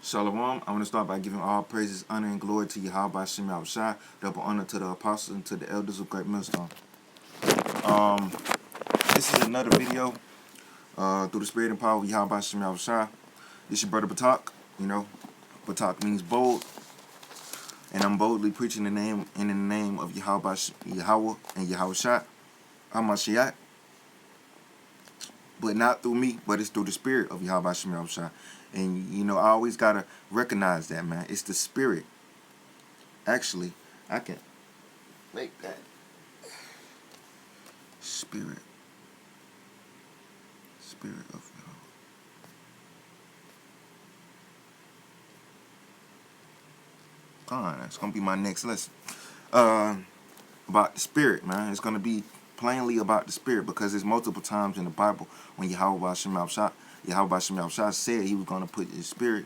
Shalom. I want to start by giving all praises, honor, and glory to Yahawashi, double honor to the apostles and to the elders of Great Millstone. Um, this is another video through the spirit and power of Yahawashi. This your brother Batak. You know, Batak means bold, and I'm boldly preaching the name in the name of Yahweh and Yahawashi, Hamashiach, but not through me, but it's through the spirit of Yahawashi. And you know, I always gotta recognize that, man. It's the spirit. Actually, I can make that spirit of God. That's gonna be my next lesson. About the spirit, man. It's gonna be plainly about the spirit because there's multiple times in the Bible when Yahweh Shemel said he was gonna put his spirit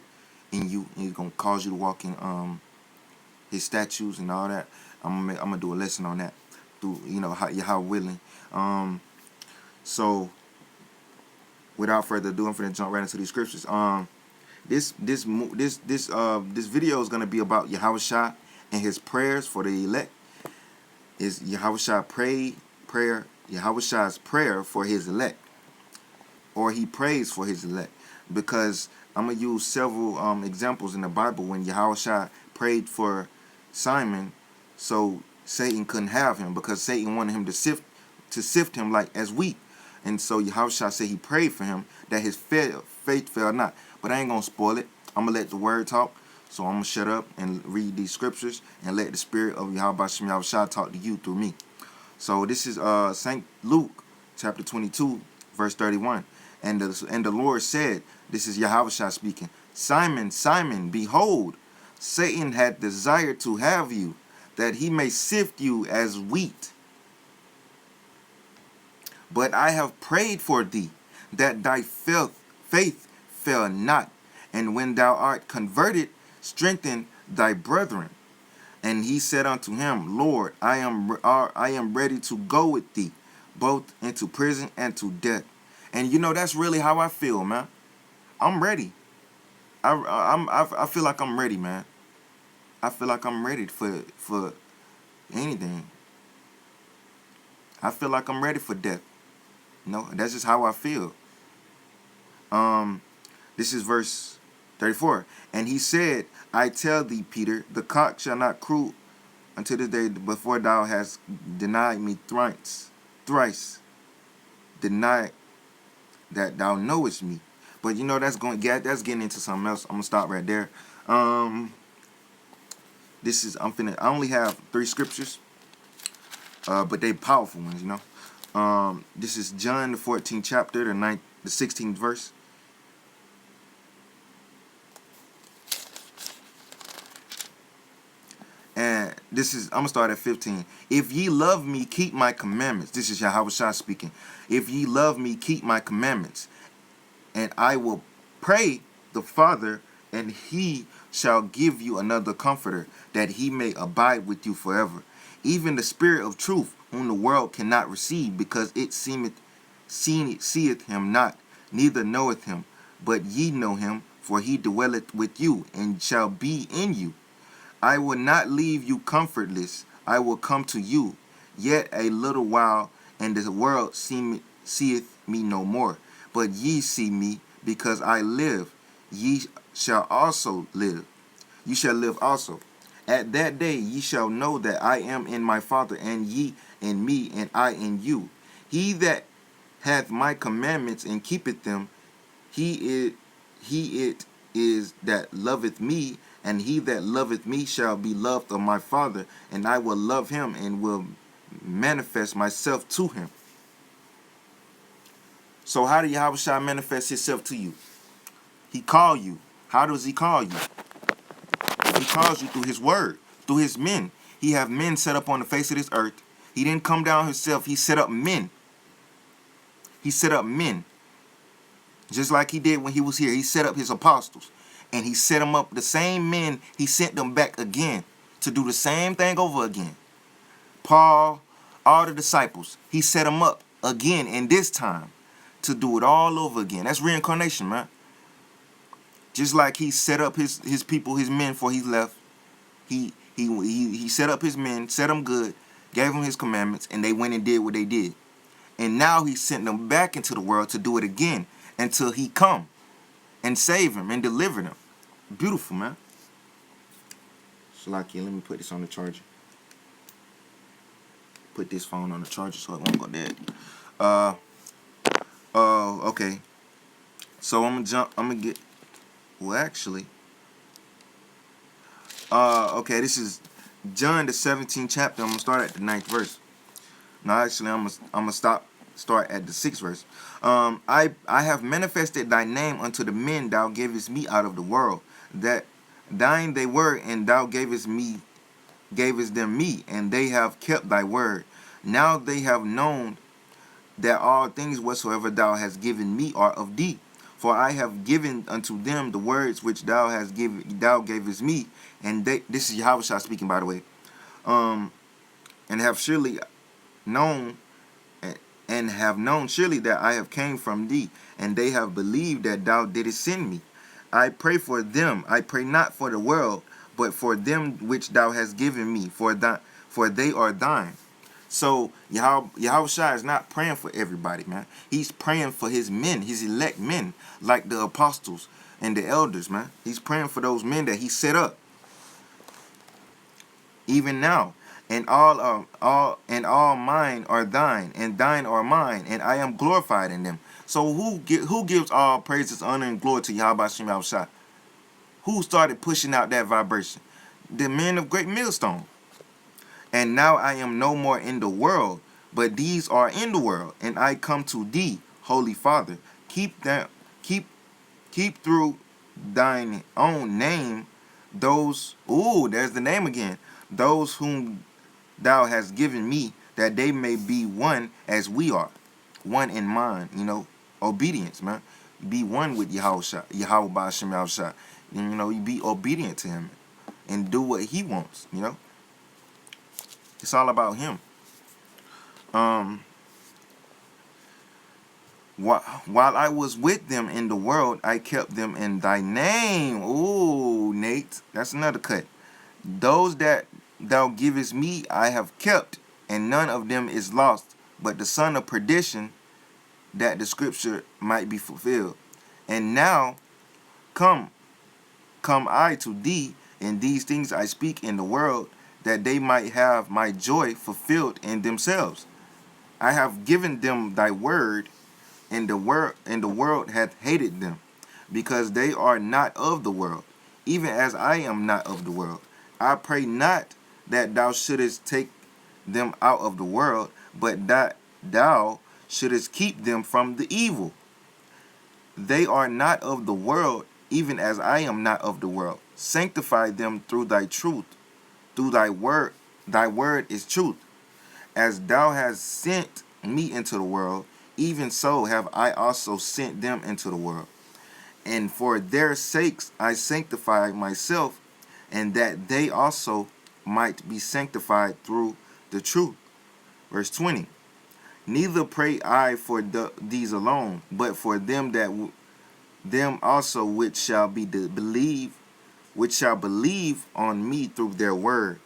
in you and he's gonna cause you to walk in his statutes and all that. I'm gonna do a lesson on that through how willing. So without further ado, I'm finna jump right into these scriptures. This video is gonna be about Yahawashi and his prayers for the elect. Is Yahawashi's prayer for his elect, or he prays for his elect, because I'm gonna use several examples in the Bible when Yahawashi prayed for Simon, so Satan couldn't have him because Satan wanted him to sift him like as wheat, and so Yahawashi said he prayed for him that his faith fell not. But I ain't gonna spoil it. I'm gonna let the word talk. So I'm going to shut up and read these scriptures and let the spirit of Yahweh Shah talk to you through me. So this is St. Luke chapter 22, verse 31. And the Lord said, this is Yahweh Shah speaking, Simon, Simon, behold, Satan had desired to have you, that he may sift you as wheat. But I have prayed for thee, that thy faith fail not. And when thou art converted, strengthen thy brethren. And he said unto him, Lord, I am ready to go with thee, both into prison and to death. And you know, that's really how I feel, man. I'm ready. I feel like I'm ready, man. I feel like I'm ready for anything. I feel like I'm ready for death. No, that's just how I feel. This is verse 34. And he said, I tell thee, Peter, the cock shall not crew until the day before thou hast denied me thrice. Deny that thou knowest me. But you know, that's getting into something else. I'm gonna stop right there. I only have 3 scriptures, but they powerful ones, you know. This is John the 14th chapter, the 16th verse. And I'm going to start at 15. If ye love me, keep my commandments. This is Yahawashi speaking. If ye love me, keep my commandments. And I will pray the Father, and he shall give you another comforter, that he may abide with you forever. Even the Spirit of truth, whom the world cannot receive, because it seeth him not, neither knoweth him. But ye know him, for he dwelleth with you, and shall be in you. I will not leave you comfortless. I will come to you. Yet a little while, and the world seeth me no more. But ye see me, because I live. Ye shall also live. Ye shall live also. At that day ye shall know that I am in my Father, and ye in me, and I in you. He that hath my commandments and keepeth them, he it is that loveth me, and he that loveth me shall be loved of my Father, and I will love him and will manifest myself to him. So how do Yahawashi manifest himself to you? He call you. How does he call you? He calls you through his word, through his men. He have men set up on the face of this earth. He didn't come down himself. He set up men. He set up men. Just like he did when he was here. He set up his apostles. And he set them up, the same men, he sent them back again to do the same thing over again. Paul, all the disciples, he set them up again, and this time to do it all over again. That's reincarnation, man. Just like he set up his people, his men, before he left. He set up his men, set them good, gave them his commandments, and they went and did what they did. And now he sent them back into the world to do it again until he come and save him and deliver them. Beautiful, man. Shalakia, let me put this on the charger. Put this phone on the charger so it won't go dead. Okay. So I'm gonna get. Well, actually. Okay. This is John the 17th chapter. I'm gonna start at the 9th verse. No, actually, I'm gonna start at the 6th verse. I have manifested thy name unto the men thou gavest me out of the world, that thine they were, and thou gavest them me, and they have kept thy word. Now they have known that all things whatsoever thou hast given me are of thee. For I have given unto them the words which thou gavest me, and this is Yahawashi speaking, by the way. And have surely known surely that I have came from thee, and they have believed that thou didst send me. I pray for them. I pray not for the world, but for them which thou hast given me, for they are thine. So Yahawashi is not praying for everybody, man. He's praying for his men, his elect men, like the apostles and the elders, man. He's praying for those men that he set up. Even now, and all mine are thine, and thine are mine, and I am glorified in them. So who gives all praises, honor, and glory to Yahweh Shem Yahawashi? Who started pushing out that vibration? The men of Great Millstone. And now I am no more in the world, but these are in the world, and I come to thee, Holy Father. Keep through thine own name those. Ooh, there's the name again. Those whom thou hast given me, that they may be one as we are, one in mind. Obedience, man. Be one with Yahweh Shem Yahawashi. You be obedient to him and do what he wants. It's all about him. While I was with them in the world, I kept them in thy name. Ooh, Nate, that's another cut. Those that thou givest me, I have kept, and none of them is lost, but the son of perdition, that the scripture might be fulfilled. And now, come I to thee, and these things I speak in the world, that they might have my joy fulfilled in themselves. I have given them thy word, and the world hath hated them, because they are not of the world, even as I am not of the world. I pray not that thou shouldest take them out of the world, but that thou shouldest keep them from the evil. They are not of the world, even as I am not of the world. Sanctify them through thy truth. Through thy word is truth. As thou hast sent me into the world, even so have I also sent them into the world. And for their sakes I sanctify myself, and that they also might be sanctified through the truth. Verse 20. Neither pray I for these alone, but for them also which shall believe on me through their word,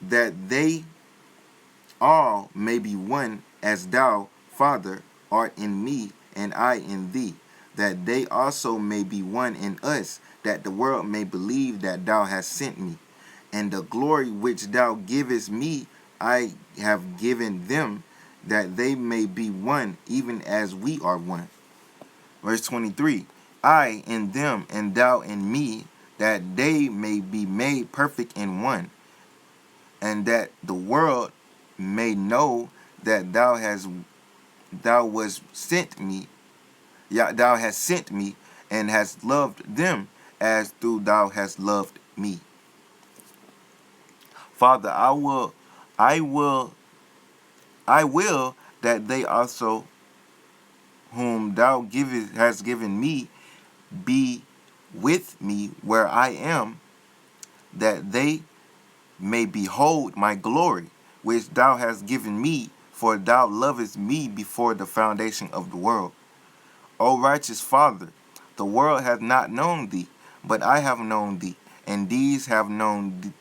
that they all may be one, as thou, Father, art in me, and I in thee, that they also may be one in us, that the world may believe that thou hast sent me. And the glory which thou givest me, I have given them, that they may be one, even as we are one. Verse 23. I in them, and thou in me, that they may be made perfect in one, and that the world may know that thou hast sent me, and hast loved them as thou hast loved me. Father, I will that they also whom thou hast given me be with me where I am, that they may behold my glory, which thou hast given me, for thou lovest me before the foundation of the world. O righteous Father, The world hath not known thee, but I have known thee, and these have known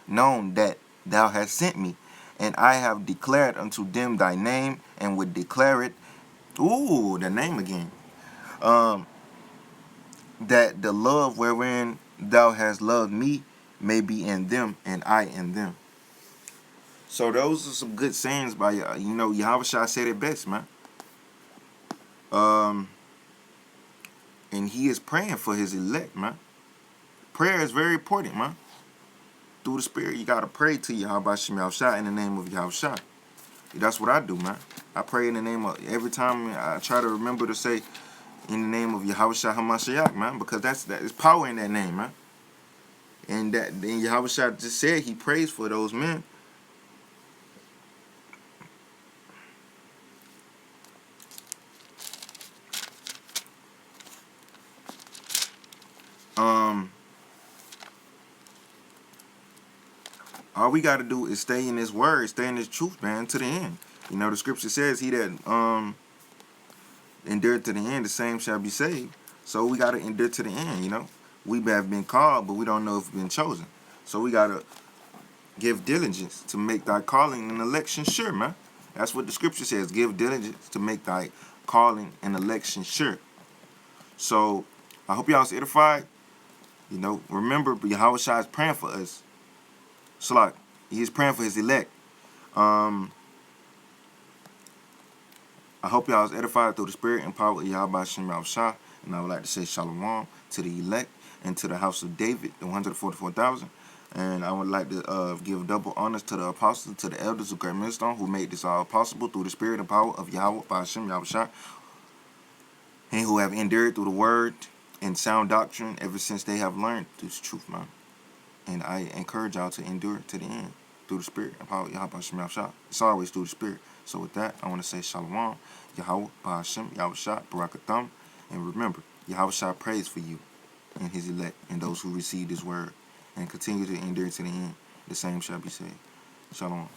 that thou hast sent me. And I have declared unto them thy name, and would declare it. Ooh, the name again. That the love wherein thou hast loved me may be in them, and I in them. So those are some good sayings by Yahawashi said it best, man. And he is praying for his elect, man. Prayer is very important, man. Through the Spirit, you gotta pray to Yahawashi in the name of Yahawashi. That's what I do, man. I pray in the name of, every time I try to remember to say in the name of Yahawashi HaMashiach, man, because that is power in that name, man. And that then Yahawashi just said he prays for those men. All we got to do is stay in His word, stay in His truth, man, to the end. You know, the scripture says, he that endure to the end, the same shall be saved. So we got to endure to the end, you know. We have been called, but we don't know if we've been chosen. So we got to give diligence to make thy calling and election sure, man. That's what the scripture says. Give diligence to make thy calling and election sure. So I hope y'all was edified. You know, remember, Yahawashi is praying for us. So like, he is praying for his elect. I hope y'all was edified through the Spirit and power of Yahawashi. And I would like to say shalom to the elect and to the house of David, the 144,000. And I would like to give double honors to the apostles, to the elders of Great Millstone who made this all possible through the Spirit and power of Yahawashi, and who have endured through the word and sound doctrine ever since they have learned this truth, man. And I encourage y'all to endure to the end through the Spirit and power of Yahawashi. It's always through the Spirit. So with that, I want to say shalom, Yahweh, Ba'ashem, Yahawashi, Barakatham. And remember, Yahawashi prays for you and his elect and those who receive his word and continue to endure to the end. The same shall be saved. Shalom.